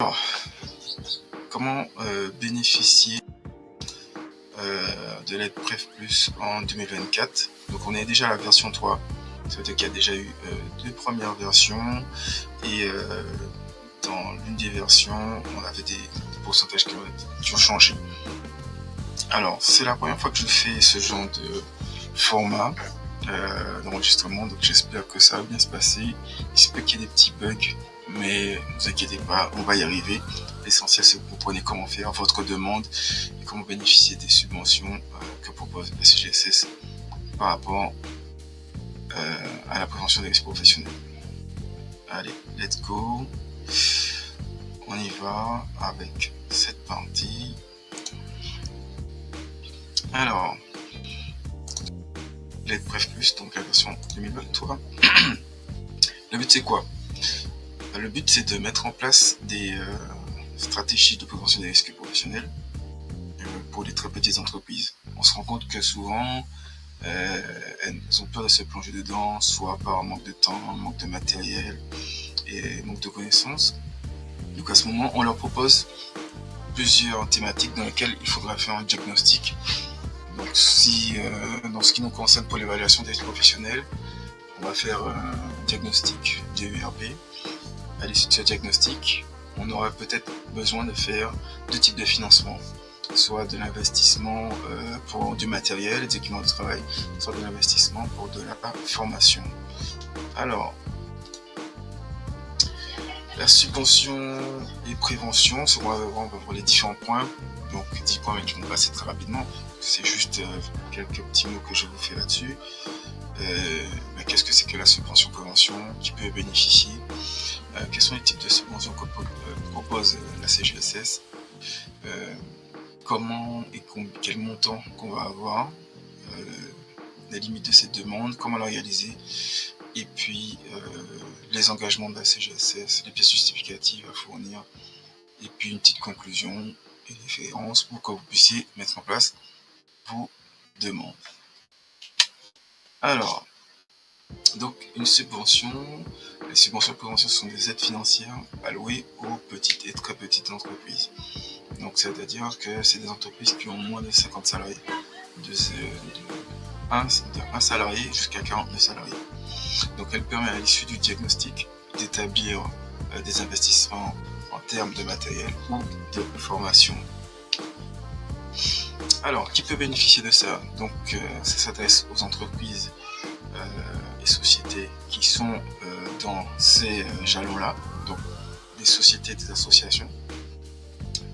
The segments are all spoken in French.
Alors, comment bénéficier de l'aide Prev Plus en 2024? Donc on est déjà à la version 3, ça veut dire qu'il y a déjà eu 2 premières versions et dans l'une des versions, on avait des pourcentages qui ont changé. Alors, c'est la première fois que je fais ce genre de format d'enregistrement, donc j'espère que ça va bien se passer. Il se peut qu'il y ait des petits bugs, mais ne vous inquiétez pas, on va y arriver. L'essentiel, c'est que vous comprenez comment faire votre demande et comment bénéficier des subventions que propose la CGSS par rapport à la prévention des risques professionnels. Allez, let's go. On y va avec cette partie. Alors, l'aide Prev Plus, donc la version 2023. Le but, c'est quoi? Le but, c'est de mettre en place des stratégies de prévention des risques professionnels pour les très petites entreprises. On se rend compte que souvent, elles ont peur de se plonger dedans, soit par manque de temps, manque de matériel et manque de connaissances. Donc à ce moment, on leur propose plusieurs thématiques dans lesquelles il faudra faire un diagnostic. Donc si, dans ce qui nous concerne pour l'évaluation des risques professionnels, on va faire un diagnostic DERP. À l'issue de ce diagnostic, on aura peut-être besoin de faire 2 types de financement, soit de l'investissement pour du matériel, des équipements de travail, soit de l'investissement pour de la formation. Alors, la subvention et prévention, on va voir les différents points, donc 10 points mais qui vont passer très rapidement, c'est juste quelques petits mots que je vous fais là-dessus. Mais qu'est-ce que c'est que la subvention prévention? Qui peut bénéficier? Quels sont les types de subventions que propose la CGSS? Comment et quel montant qu'on va avoir? Les limites de cette demande, comment la réaliser? Et puis les engagements de la CGSS, les pièces justificatives à fournir, et puis une petite conclusion et référence pour que vous puissiez mettre en place vos demandes. Alors, donc une subvention, les subventions de prévention sont des aides financières allouées aux petites et très petites entreprises. Donc c'est-à-dire que c'est des entreprises qui ont moins de 50 salariés, de 1 salarié jusqu'à 49 salariés. Donc elle permet à l'issue du diagnostic d'établir des investissements en termes de matériel ou de formation. Alors, qui peut bénéficier de ça? Donc ça s'adresse aux entreprises et sociétés qui sont dans ces jalons-là, donc des sociétés, des associations.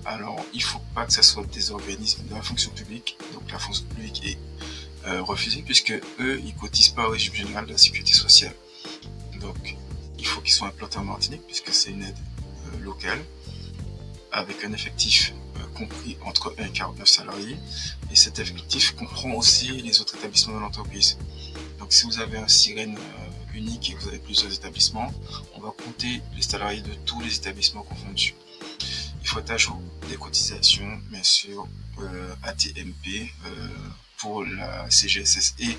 Alors, il ne faut pas que ce soit des organismes de la fonction publique, donc la fonction publique est refusée puisque eux, ils ne cotisent pas au régime général de la sécurité sociale. Donc, il faut qu'ils soient implantés en Martinique puisque c'est une aide locale avec un effectif compris entre 1 et 49 salariés, et cet effectif comprend aussi les autres établissements de l'entreprise. Donc si vous avez un sirène unique et que vous avez plusieurs établissements, on va compter les salariés de tous les établissements confondus. Il faut être à jour des cotisations, bien sûr, ATMP pour la CGSS et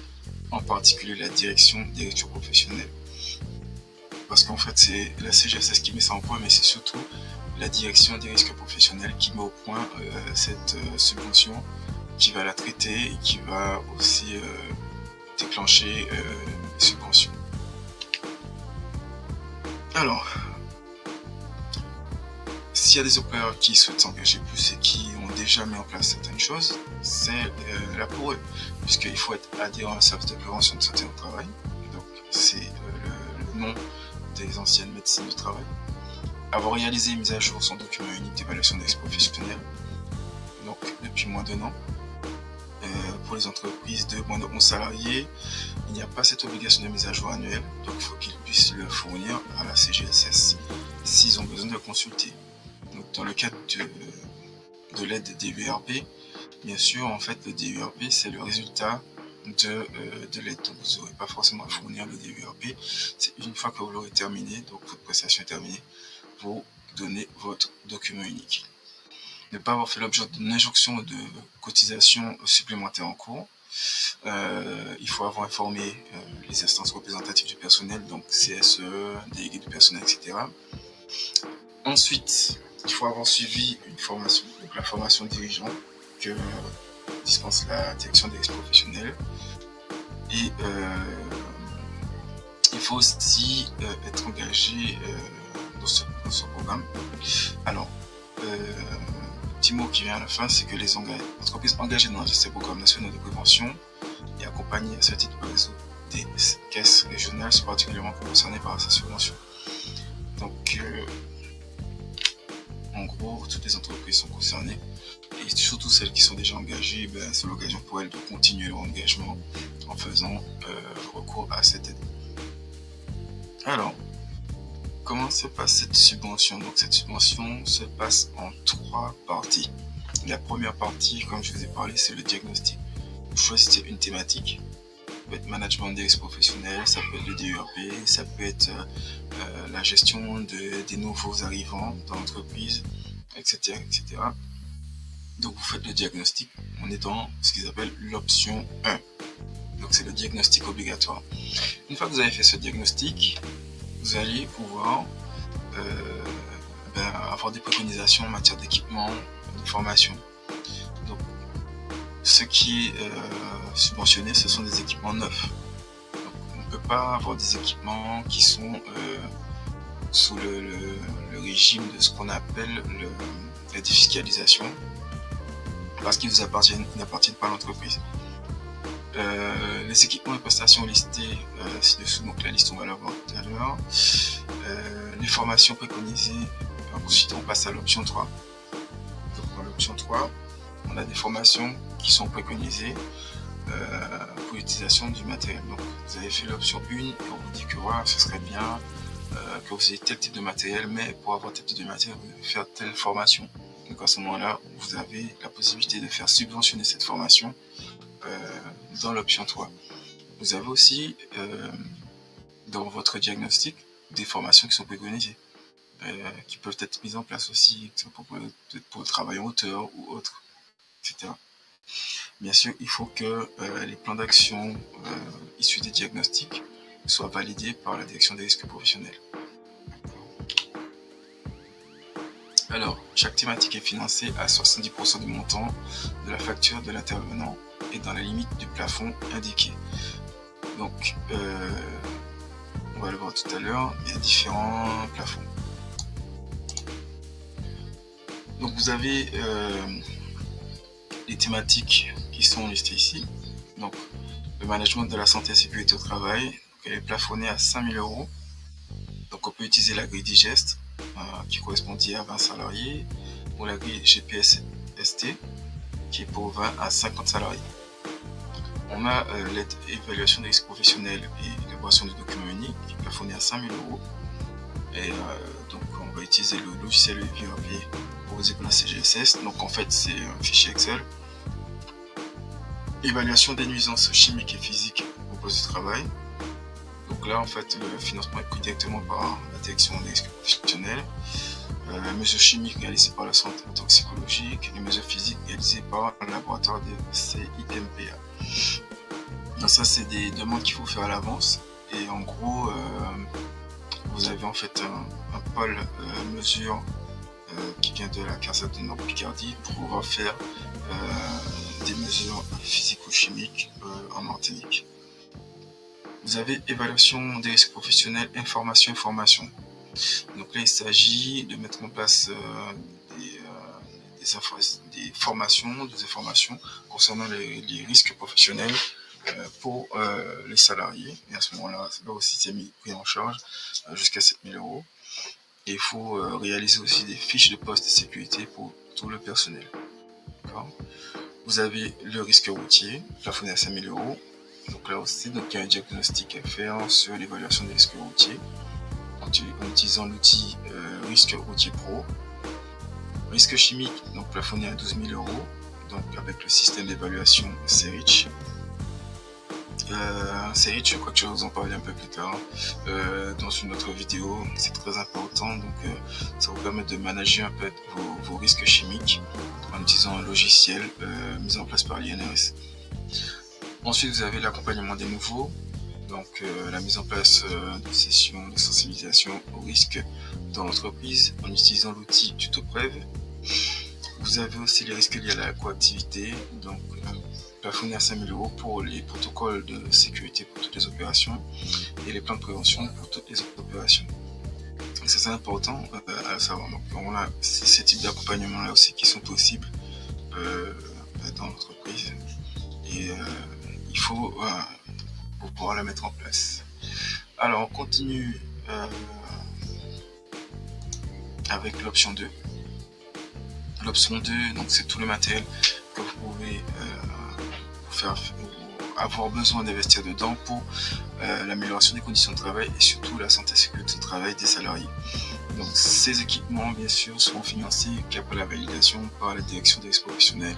en particulier la direction des risques professionnels. Parce qu'en fait, c'est la CGSS qui met ça en point, mais c'est surtout la direction des risques professionnels qui met au point cette subvention, qui va la traiter et qui va aussi déclencher les subventions. Alors, s'il y a des opérateurs qui souhaitent s'engager plus et qui ont déjà mis en place certaines choses, c'est là pour eux, puisqu'il faut être adhérent à la service de prévention de santé au travail, donc c'est le nom des anciennes médecines du travail. Avoir réalisé une mise à jour son document unique d'évaluation des risques professionnels, donc depuis moins d'1 an. Pour les entreprises de moins de 11 salariés, il n'y a pas cette obligation de mise à jour annuelle, donc il faut qu'ils puissent le fournir à la CGSS s'ils ont besoin de le consulter. Donc, dans le cadre de l'aide des DURP, bien sûr, en fait, le DURP, c'est le résultat de l'aide. Donc, vous n'aurez pas forcément à fournir le DURP. C'est une fois que vous l'aurez terminé, donc votre prestation est terminée, vous donnez votre document unique. Ne pas avoir fait l'objet d'une injonction de cotisation supplémentaire en cours. Il faut avoir informé les instances représentatives du personnel, donc CSE, délégués du personnel, etc. Ensuite, il faut avoir suivi une formation, donc la formation dirigeant que dispense la direction des risques professionnels. Et il faut aussi être engagé dans ce programme. Alors, petit mot qui vient à la fin, c'est que les entreprises engagées dans ces programmes nationaux de prévention et accompagnées à ce titre par le réseau des caisses régionales sont particulièrement concernées par sa subvention. Donc, en gros, toutes les entreprises sont concernées et surtout celles qui sont déjà engagées, c'est l'occasion pour elles de continuer leur engagement en faisant recours à cette aide. Alors, comment se passe cette subvention? Donc cette subvention se passe en 3 parties. La première partie, comme je vous ai parlé, c'est le diagnostic. Vous choisissez une thématique. Ça peut être management des risques professionnels, ça peut être le DERP, ça peut être la gestion des nouveaux arrivants dans l'entreprise, etc., etc. Donc vous faites le diagnostic. On est dans ce qu'ils appellent l'option 1. Donc c'est le diagnostic obligatoire. Une fois que vous avez fait ce diagnostic, vous allez pouvoir avoir des préconisations en matière d'équipement, de formation. Donc, ce qui est subventionné, ce sont des équipements neufs. Donc, on ne peut pas avoir des équipements qui sont sous le régime de ce qu'on appelle la défiscalisation, parce qu'ils n'appartiennent pas à l'entreprise. Les équipements et prestations listés ci-dessous, donc la liste on va la voir tout à l'heure. Les formations préconisées, ensuite on passe à l'option 3. Donc dans l'option 3, on a des formations qui sont préconisées pour l'utilisation du matériel. Donc vous avez fait l'option 1 et on vous dit que voilà, ce serait bien que vous ayez tel type de matériel, mais pour avoir tel type de matériel, vous devez faire telle formation. Donc à ce moment-là, vous avez la possibilité de faire subventionner cette formation dans l'option 3. Vous avez aussi dans votre diagnostic des formations qui sont préconisées, qui peuvent être mises en place aussi pour le travail en hauteur ou autre, etc. Bien sûr, il faut que les plans d'action issus des diagnostics soient validés par la direction des risques professionnels. Alors, chaque thématique est financée à 70% du montant de la facture de l'intervenant et dans la limite du plafond indiqué. Donc, on va le voir tout à l'heure, il y a différents plafonds. Donc, vous avez les thématiques qui sont listées ici. Donc, le management de la santé et sécurité au travail, elle est plafonnée à 5 000 €. Donc, on peut utiliser la grille Digest, qui correspondait à 20 salariés, ou la grille GPS-ST, qui est pour 20 à 50 salariés. On a l'aide évaluation des risques professionnels et élaboration de documents uniques, qui est plafonnée à 5 000 €. Et donc, on va utiliser le logiciel ERP pour vous écouter CGSS. Donc, en fait, c'est un fichier Excel. Évaluation des nuisances chimiques et physiques au poste de travail. Donc là, en fait, le financement est pris directement par la direction des risques professionnels. Mesures chimiques réalisées par la santé toxicologique et mesures physiques réalisées par le laboratoire de CIMPA. Donc ça, c'est des demandes qu'il faut faire à l'avance. Et en gros, vous avez en fait un pôle mesure qui vient de la CARSAT de Nord-Picardie pour pouvoir faire des mesures physico-chimiques en Martinique. Vous avez évaluation des risques professionnels, information et formation. Donc là, il s'agit de mettre en place des formations, des informations concernant les risques professionnels pour les salariés. Et à ce moment-là, là aussi, c'est pris en charge jusqu'à 7 000 €. Et il faut réaliser aussi des fiches de poste de sécurité pour tout le personnel. Vous avez le risque routier, plafonné à 5 000 €. Donc là aussi, donc, il y a un diagnostic à faire sur l'évaluation des risques routiers en utilisant l'outil Risque Routier Pro. Risque chimique, donc plafonné à 12 000 €, donc avec le système d'évaluation CERICH. CERICH, je crois que je vais vous en parler un peu plus tard dans une autre vidéo. C'est très important, donc ça vous permet de manager un peu vos risques chimiques en utilisant un logiciel mis en place par l'INRS. Ensuite, vous avez l'accompagnement des nouveaux. Donc la mise en place de sessions de sensibilisation au risque dans l'entreprise en utilisant l'outil TutoPrev. Vous avez aussi les risques liés à la coactivité, donc plafonné à 5 000 € pour les protocoles de sécurité pour toutes les opérations et les plans de prévention pour toutes les opérations. Et ça c'est important à savoir. Donc on a ces types d'accompagnement là aussi qui sont possibles dans l'entreprise et il faut pour pouvoir la mettre en place. Alors on continue avec l'option 2. L'option 2, donc c'est tout le matériel que vous pouvez avoir besoin d'investir dedans pour l'amélioration des conditions de travail et surtout la santé et sécurité au travail des salariés. Donc ces équipements bien sûr seront financés qu'après la validation par la direction des risques professionnels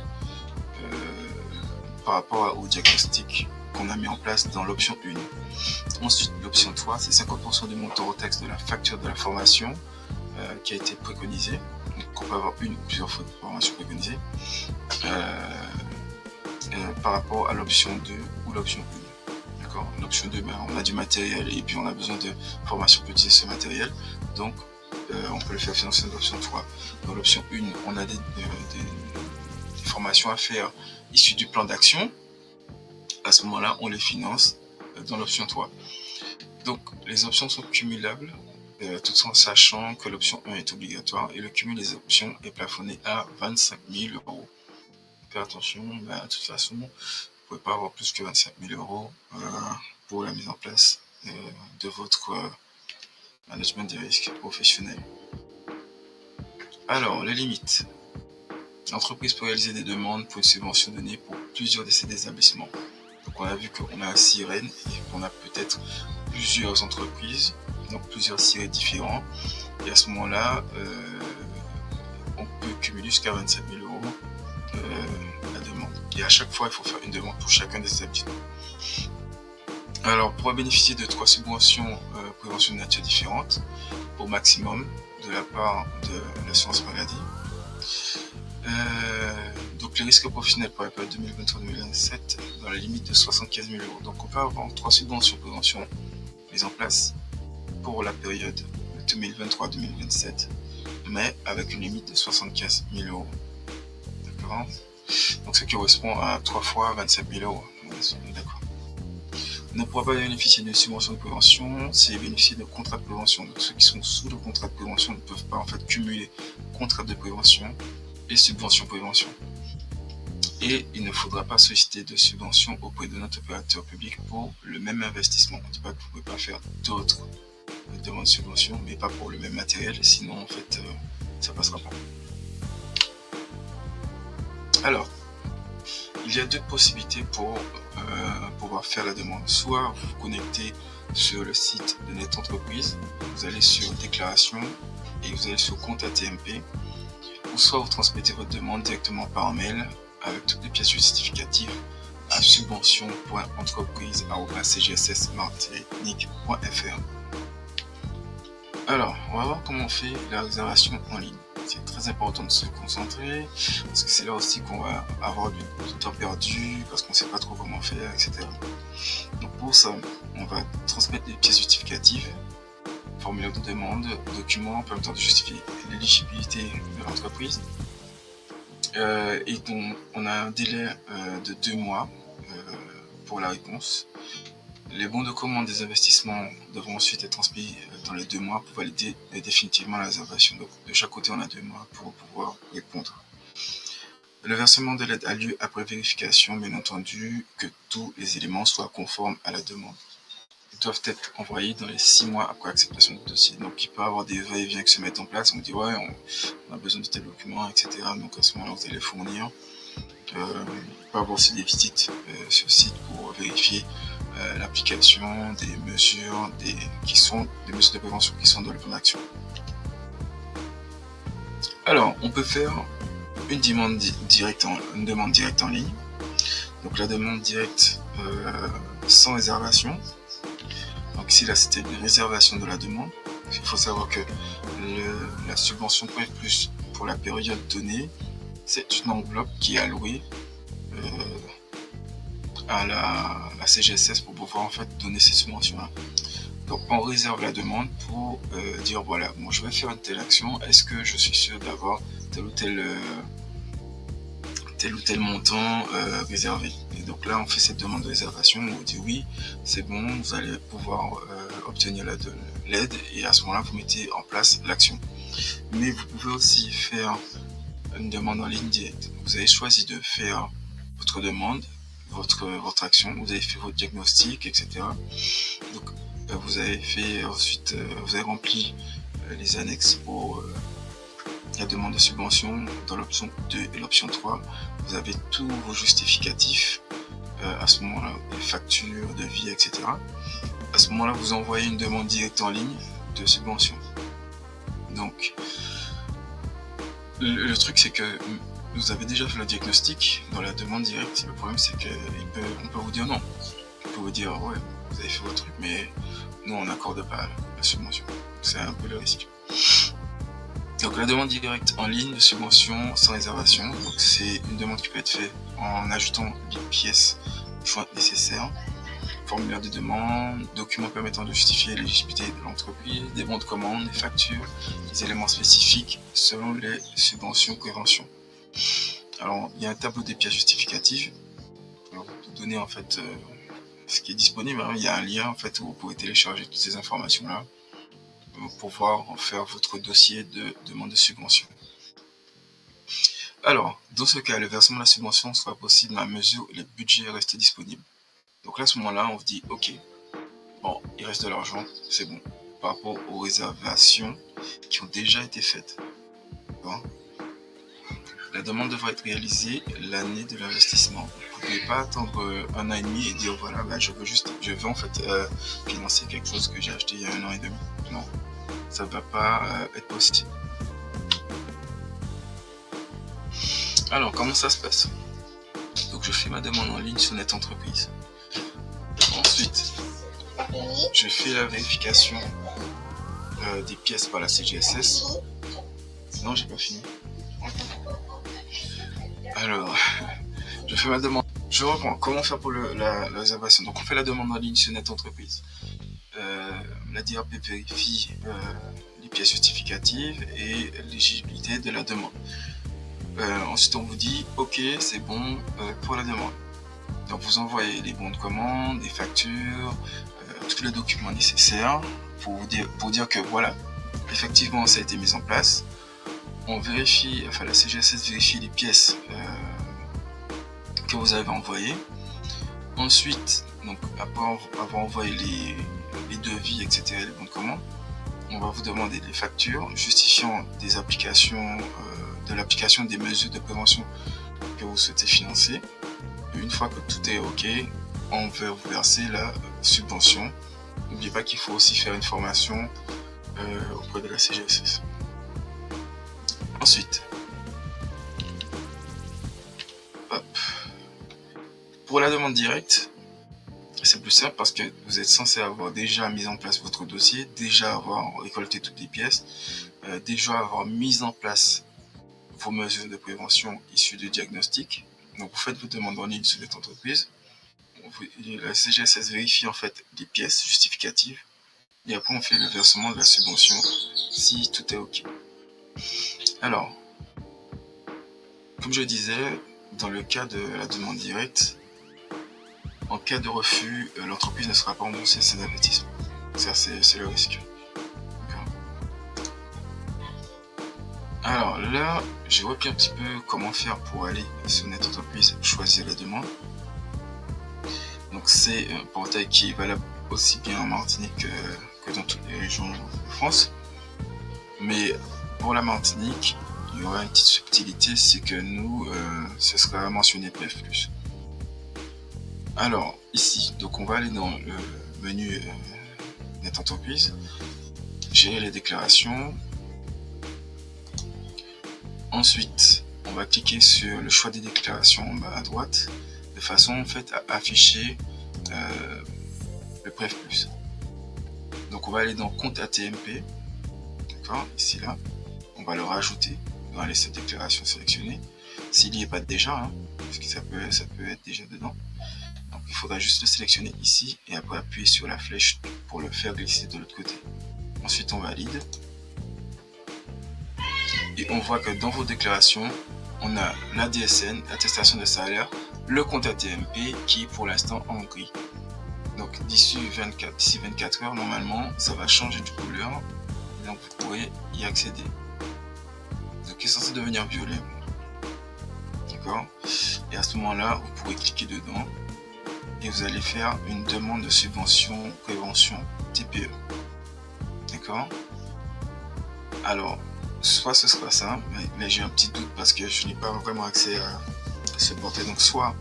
par rapport au diagnostic qu'on a mis en place dans l'option 1. Ensuite l'option 3, c'est 50% du montant au taxe de la facture de la formation qui a été préconisée. Donc on peut avoir une ou plusieurs fois de formation préconisée par rapport à l'option 2 ou l'option 1. D'accord. L'option 2, on a du matériel et puis on a besoin de formation pour utiliser ce matériel. Donc on peut le faire financer dans l'option 3. Dans l'option 1, on a des formations à faire issues du plan d'action. À ce moment-là, on les finance dans l'option 3. Donc les options sont cumulables tout en sachant que l'option 1 est obligatoire et le cumul des options est plafonné à 25 000 €. Faites attention, de toute façon, vous ne pouvez pas avoir plus que 25 000 € pour la mise en place de votre management des risques professionnels. Alors, les limites. L'entreprise peut réaliser des demandes pour une subvention donnée pour plusieurs de ses établissements. Donc on a vu qu'on a un sirène et qu'on a peut-être plusieurs entreprises, donc plusieurs sirènes différents. Et à ce moment-là, on peut cumuler jusqu'à 27 000 € la demande. Et à chaque fois, il faut faire une demande pour chacun des établissements. Alors, pour bénéficier de 3 subventions prévention de nature différentes, au maximum, de la part de l'assurance maladie. Donc les risques professionnels pour la période 2023-2027 dans la limite de 75 000 €. Donc on peut avoir 3 subventions prévention mises en place pour la période 2023-2027, mais avec une limite de 75 000 €. D'accord. Donc ce qui correspond à 3 fois 27 000 €. D'accord. On ne pourra pas bénéficier d'une subvention de prévention, c'est bénéficier de contrats de prévention. Donc ceux qui sont sous le contrat de prévention ne peuvent pas en fait cumuler contrat de prévention et subvention prévention. Et il ne faudra pas solliciter de subvention auprès de notre opérateur public pour le même investissement. On ne dit pas que vous ne pouvez pas faire d'autres demandes de subvention, mais pas pour le même matériel, sinon en fait ça passera pas. Alors, il y a 2 possibilités pour pouvoir faire la demande. Soit vous vous connectez sur le site de notre entreprise, vous allez sur déclaration et vous allez sur compte ATMP, ou soit vous transmettez votre demande directement par mail avec toutes les pièces justificatives à subvention.entreprise@cgssmartechnique.fr. Alors, on va voir comment on fait la réservation en ligne. C'est très important de se concentrer parce que c'est là aussi qu'on va avoir du temps perdu parce qu'on ne sait pas trop comment faire, etc. Donc pour ça, on va transmettre les pièces justificatives, formulaire de demande, documents permettant de justifier l'éligibilité de l'entreprise. Et donc on a un délai de 2 mois pour la réponse. Les bons de commande des investissements devront ensuite être transmis dans les 2 mois pour valider définitivement la réservation. Donc de chaque côté, on a 2 mois pour pouvoir répondre. Le versement de l'aide a lieu après vérification, bien entendu, que tous les éléments soient conformes à la demande. Ils doivent être envoyés dans les 6 mois après acceptation du dossier. Donc il peut y avoir des va-et-vient qui se mettent en place. On dit ouais, on a besoin de tel document, etc. Donc à ce moment-là, vous allez les fournir. Il peut y avoir aussi des visites sur le site pour vérifier l'application des mesures des mesures de prévention qui sont dans le plan d'action. Alors, on peut faire une demande directe en ligne. Donc la demande directe sans réservation. Donc ici là c'était une réservation de la demande. Il faut savoir que la subvention PREV+ pour la période donnée, c'est une enveloppe qui est allouée à la CGSS pour pouvoir en fait donner ces subventions-là. Donc on réserve la demande pour dire voilà, bon, je vais faire une telle action, est-ce que je suis sûr d'avoir tel ou tel montant réservé. Et donc là on fait cette demande de réservation, on vous dit oui, c'est bon, vous allez pouvoir obtenir l'aide, et à ce moment-là vous mettez en place l'action. Mais vous pouvez aussi faire une demande en ligne directe. Vous avez choisi de faire votre demande, votre action, vous avez fait votre diagnostic, etc. Donc vous avez fait ensuite, vous avez rempli les annexes pour la demande de subvention. Dans l'option 2 et l'option 3, vous avez tous vos justificatifs à ce moment-là, les factures, devis, etc. À ce moment-là, vous envoyez une demande directe en ligne de subvention. Donc, le truc, c'est que vous avez déjà fait le diagnostic dans la demande directe. Le problème, c'est qu'on peut vous dire non. On peut vous dire, ouais, vous avez fait votre truc, mais nous, on n'accorde pas la subvention. C'est un peu le risque. Donc, la demande directe en ligne de subvention sans réservation. Donc, c'est une demande qui peut être faite en ajoutant les pièces jointes nécessaires. Formulaire de demande, documents permettant de justifier l'éligibilité de l'entreprise, des bons de commande, des factures, des éléments spécifiques selon les subventions prévention. Alors, il y a un tableau des pièces justificatives. Alors, pour donner en fait ce qui est disponible, hein, il y a un lien en fait où vous pouvez télécharger toutes ces informations-là pour pouvoir faire votre dossier de demande de subvention. Alors, dans ce cas, le versement de la subvention sera possible à mesure où les budgets restent disponibles. Donc là, à ce moment-là, on vous dit, ok, bon, il reste de l'argent, c'est bon, par rapport aux réservations qui ont déjà été faites. Bon. La demande devra être réalisée l'année de l'investissement. Vous ne pouvez pas attendre un an et demi et dire, voilà, ben, je veux en fait financer quelque chose que j'ai acheté il y a un an et demi. Non, ça ne va pas être possible. Alors, comment ça se passe? Donc, je fais ma demande en ligne sur NetEntreprise. Ensuite, je fais la vérification des pièces par la CGSS. Non, j'ai pas fini. Alors, je fais ma demande. Je reprends. Comment faire pour la réservation? Donc, on fait la demande en ligne sur NetEntreprise. La DRP vérifie les pièces justificatives et l'éligibilité de la demande. Ensuite, on vous dit OK, c'est bon pour la demande. Donc, vous envoyez les bons de commande, les factures, tous les documents nécessaires pour dire que voilà, effectivement, ça a été mis en place. On vérifie, enfin la CGSS vérifie les pièces que vous avez envoyées. Ensuite, donc après avoir envoyé les devis, etc., les bons de commande, on va vous demander des factures justifiant des applications, de l'application des mesures de prévention que vous souhaitez financer. Une fois que tout est OK, on va vous verser la subvention. N'oubliez pas qu'il faut aussi faire une formation auprès de la CGSS. Ensuite, hop. Pour la demande directe, c'est plus simple parce que vous êtes censé avoir déjà mis en place votre dossier, déjà avoir récolté toutes les pièces, déjà avoir mis en place vos mesures de prévention issues de diagnostic. Donc vous faites vos demandes en ligne sur NetEntreprise. La CGSS vérifie en fait les pièces justificatives et après on fait le versement de la subvention si tout est OK. Alors, comme je disais, dans le cas de la demande directe, en cas de refus, l'entreprise ne sera pas remboursée ses investissements. Ça, c'est le risque. Alors là, j'ai repris un petit peu comment faire pour aller sur NetEntreprise, choisir la demande. Donc c'est un portail qui est valable aussi bien en Martinique que dans toutes les régions de France. Mais pour la Martinique, il y aura une petite subtilité, c'est que nous, ce sera mentionné PF+. Alors ici, donc on va aller dans le menu NetEntreprise, gérer les déclarations. Ensuite, on va cliquer sur le choix des déclarations en bas à droite, de façon en fait à afficher le PF+. Donc on va aller dans compte ATMP, d'accord, ici là, on va le rajouter dans la liste de déclarations sélectionnées, s'il n'y est pas déjà, hein, parce que ça peut être déjà dedans. Donc il faudra juste le sélectionner ici et après appuyer sur la flèche pour le faire glisser de l'autre côté. Ensuite on valide. Et on voit que dans vos déclarations, on a la DSN, attestation de salaire, le compte ATMP qui est pour l'instant en gris. Donc d'ici 24 heures, normalement, ça va changer de couleur. Donc vous pourrez y accéder. Donc il est censé devenir violet. D'accord? Et à ce moment-là, vous pourrez cliquer dedans et vous allez faire une demande de subvention prévention TPE. D'accord? Alors, soit ce sera ça, mais là j'ai un petit doute parce que je n'ai pas vraiment accès à ce portail. Donc soit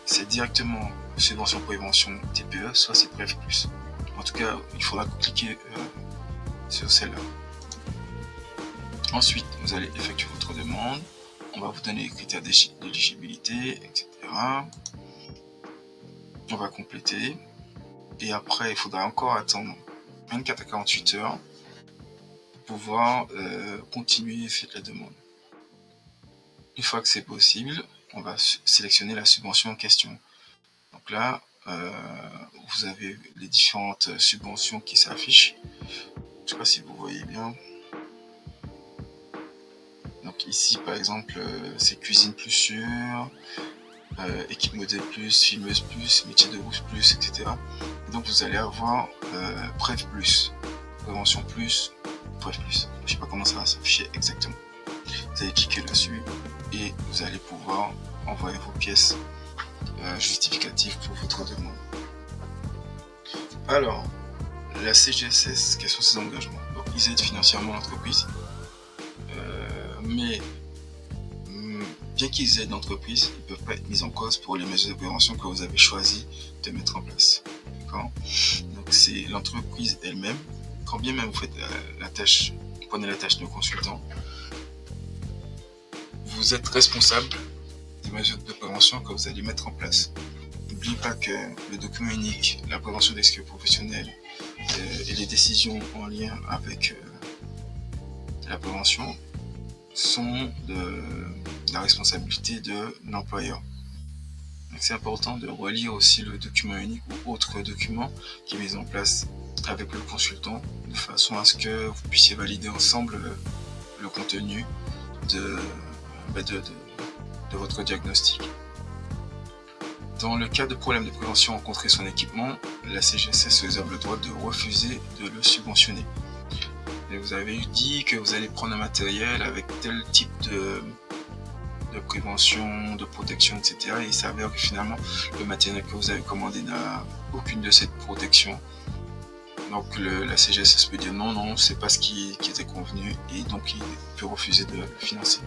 c'est directement subvention prévention TPE, soit c'est Bref Plus. En tout cas, il faudra cliquer sur celle-là. Ensuite, vous allez effectuer votre demande. On va vous donner les critères d'éligibilité, etc. On va compléter. Et après, il faudra encore attendre 24 à 48 heures pour pouvoir continuer et faire la demande. Une fois que c'est possible, on va sélectionner la subvention en question. Donc là, vous avez les différentes subventions qui s'affichent. Je ne sais pas si vous voyez bien. Donc ici, par exemple, c'est cuisine plus sûre, équipe modèle plus, filmeuse plus, métier de bouche plus, etc. Et donc vous allez avoir Bref Plus, prévention plus, Bref Plus. Je ne sais pas comment ça va s'afficher exactement. Vous allez cliquer dessus et vous allez pouvoir envoyer vos pièces justificatives pour votre demande. Alors, la CGSS, quels sont ses engagements? Donc, ils aident financièrement l'entreprise, mais bien qu'ils aident l'entreprise, ils ne peuvent pas être mis en cause pour les mesures de prévention que vous avez choisi de mettre en place. Donc, c'est l'entreprise elle-même, quand bien même vous faites la tâche, prenez la tâche de consultant, vous êtes responsable des mesures de prévention que vous allez mettre en place. N'oubliez pas que le document unique, la prévention des risques professionnels et les décisions en lien avec la prévention sont de la responsabilité de l'employeur. C'est important de relire aussi le document unique ou autre document qui est mis en place avec le consultant de façon à ce que vous puissiez valider ensemble le contenu de votre diagnostic. Dans le cas de problème de prévention rencontré son équipement, la CGSS se réserve le droit de refuser de le subventionner. Et vous avez dit que vous allez prendre un matériel avec tel type de prévention, de protection, etc. Et il s'avère que finalement, le matériel que vous avez commandé n'a aucune de ces protections. Donc la CGSS peut dire non, c'est pas ce qui était convenu et donc il peut refuser de le financer.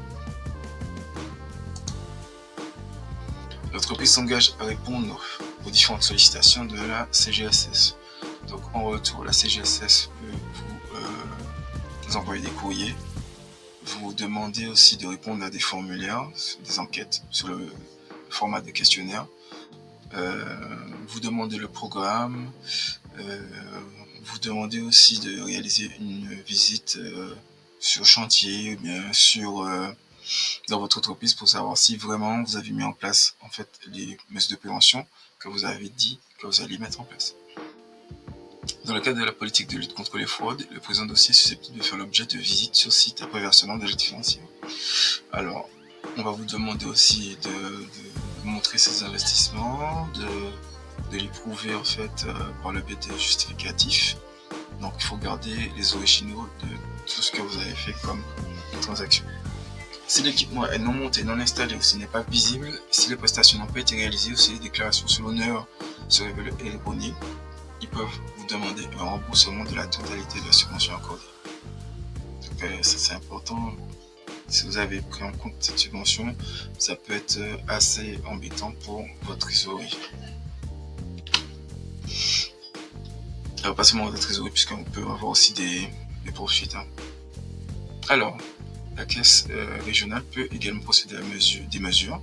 L'entreprise s'engage à répondre aux différentes sollicitations de la CGSS. Donc en retour, la CGSS peut vous envoyer des courriers, vous demander aussi de répondre à des formulaires, des enquêtes sur le format de questionnaire, vous demander le programme, vous demander aussi de réaliser une visite sur chantier ou bien dans votre entreprise pour savoir si vraiment vous avez mis en place en fait les mesures de prévention que vous avez dit que vous alliez mettre en place. Dans le cadre de la politique de lutte contre les fraudes, le présent dossier est susceptible de faire l'objet de visites sur site après versement de l'aide financière. Alors, on va vous demander aussi de montrer ces investissements, de les prouver en fait par le biais de justificatifs. Donc, il faut garder les originaux de tout ce que vous avez fait comme transaction. Si l'équipement est non monté, non installé ou s'il n'est pas visible, si les prestations n'ont pas été réalisées ou si les déclarations sur l'honneur se révèlent erronées, ils peuvent vous demander un remboursement de la totalité de la subvention accordée. Donc ça c'est important. Si vous avez pris en compte cette subvention, ça peut être assez embêtant pour votre trésorerie. Alors pas seulement votre trésorerie, puisqu'on peut avoir aussi des poursuites. Alors, la caisse régionale peut également procéder à des mesures.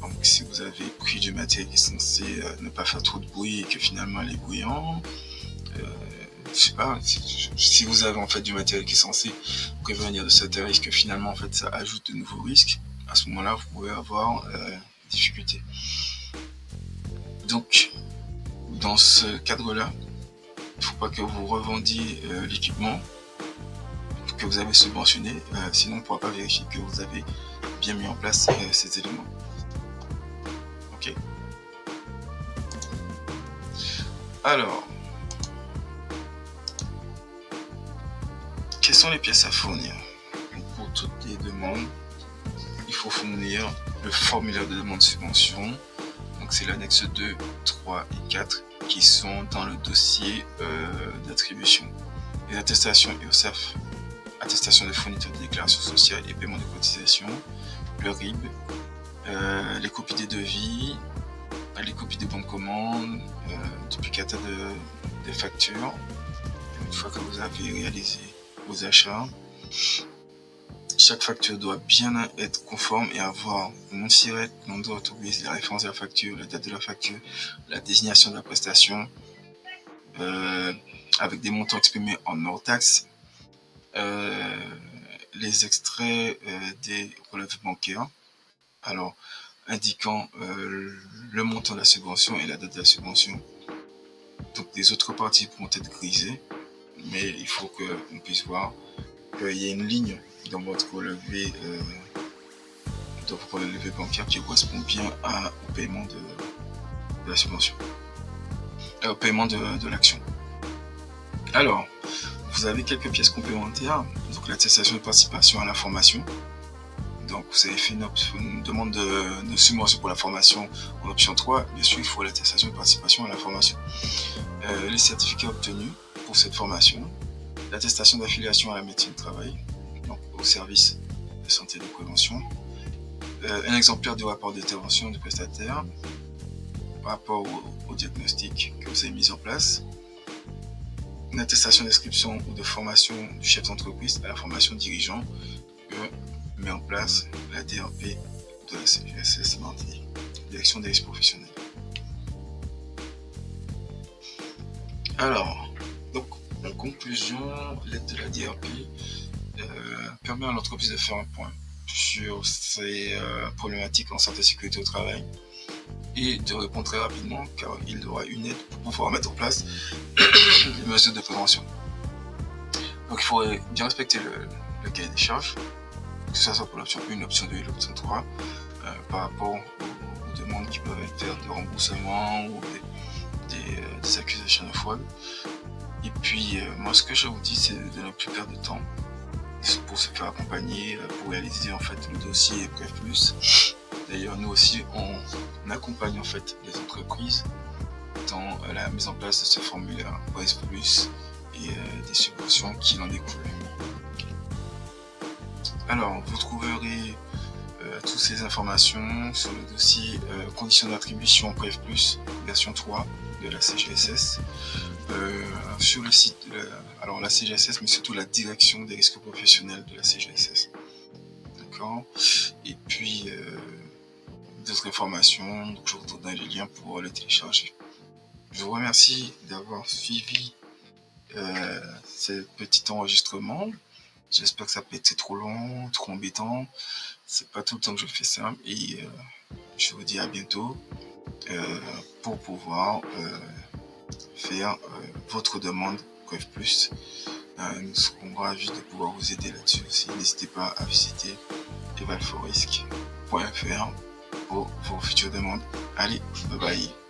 Donc, si vous avez pris du matériel qui est censé ne pas faire trop de bruit et que finalement il est bruyant, je sais pas, si vous avez en fait du matériel qui est censé prévenir de certains risques, finalement en fait ça ajoute de nouveaux risques, à ce moment-là vous pouvez avoir des difficultés. Donc, dans ce cadre-là, il ne faut pas que vous revendiez l'équipement que vous avez subventionné, sinon on ne pourra pas vérifier que vous avez bien mis en place ces éléments. Ok. Alors, quelles sont les pièces à fournir? Pour toutes les demandes, il faut fournir le formulaire de demande de subvention. Donc c'est l'annexe 2, 3 et 4 qui sont dans le dossier d'attribution. Les attestations URSSAF, attestation de fourniture de déclaration sociale et paiement de cotisation, le RIB, les copies des devis, les copies des bons de commande, duplicata des factures, une fois que vous avez réalisé vos achats. Chaque facture doit bien être conforme et avoir le nom de SIRET, le nom de l'entreprise, la référence de la facture, la date de la facture, la désignation de la prestation, avec des montants exprimés en hors taxe, les extraits des relevés bancaires, alors indiquant le montant de la subvention et la date de la subvention. Donc les autres parties pourront être grisées, mais il faut qu'on puisse voir qu'il y a une ligne dans votre relevé bancaire qui correspond bien au paiement de la subvention, au paiement de l'action. Alors, vous avez quelques pièces complémentaires, donc l'attestation de participation à la formation. Donc vous avez fait une demande de subvention pour la formation en option 3, bien sûr il faut l'attestation de participation à la formation. Les certificats obtenus pour cette formation, l'attestation d'affiliation à la médecine du travail, donc au service de santé et de prévention, un exemplaire du rapport d'intervention du prestataire par rapport au diagnostic que vous avez mis en place, une attestation d'inscription ou de formation du chef d'entreprise à la formation dirigeant que met en place la DRP de la CGSS Martinique, Direction des risques professionnels. Alors, donc en conclusion, l'aide de la DRP permet à l'entreprise de faire un point sur ses problématiques en santé et sécurité au travail et de répondre très rapidement car il aura une aide pour pouvoir mettre en place les mesures de prévention. Donc il faut bien respecter le cahier des charges, que ce soit pour l'option 1, l'option 2 et l'option 3, par rapport aux demandes qui peuvent être faites de remboursement ou des accusations de fraude. Et puis moi ce que je vous dis c'est de ne plus perdre de temps pour se faire accompagner, pour réaliser en fait le dossier PrefPlus. D'ailleurs nous aussi on accompagne en fait les entreprises dans la mise en place de ce formulaire PrefPlus et des subventions qui en découlent. Alors vous trouverez toutes ces informations sur le dossier conditions d'attribution PrefPlus version 3 de la CGSS sur le site alors la CGSS mais surtout la direction des risques professionnels de la CGSS. D'accord. Et puis d'autres informations, donc je vous donne les liens pour les télécharger. Je vous remercie d'avoir suivi ce petit enregistrement. J'espère que ça peut être trop long, trop embêtant. C'est pas tout le temps que je fais ça. Et je vous dis à bientôt pour pouvoir faire votre demande PrefPlus. Nous serons ravis de pouvoir vous aider là-dessus aussi. N'hésitez pas à visiter evalforrisque.fr pour vos futures demandes. Allez, bye bye.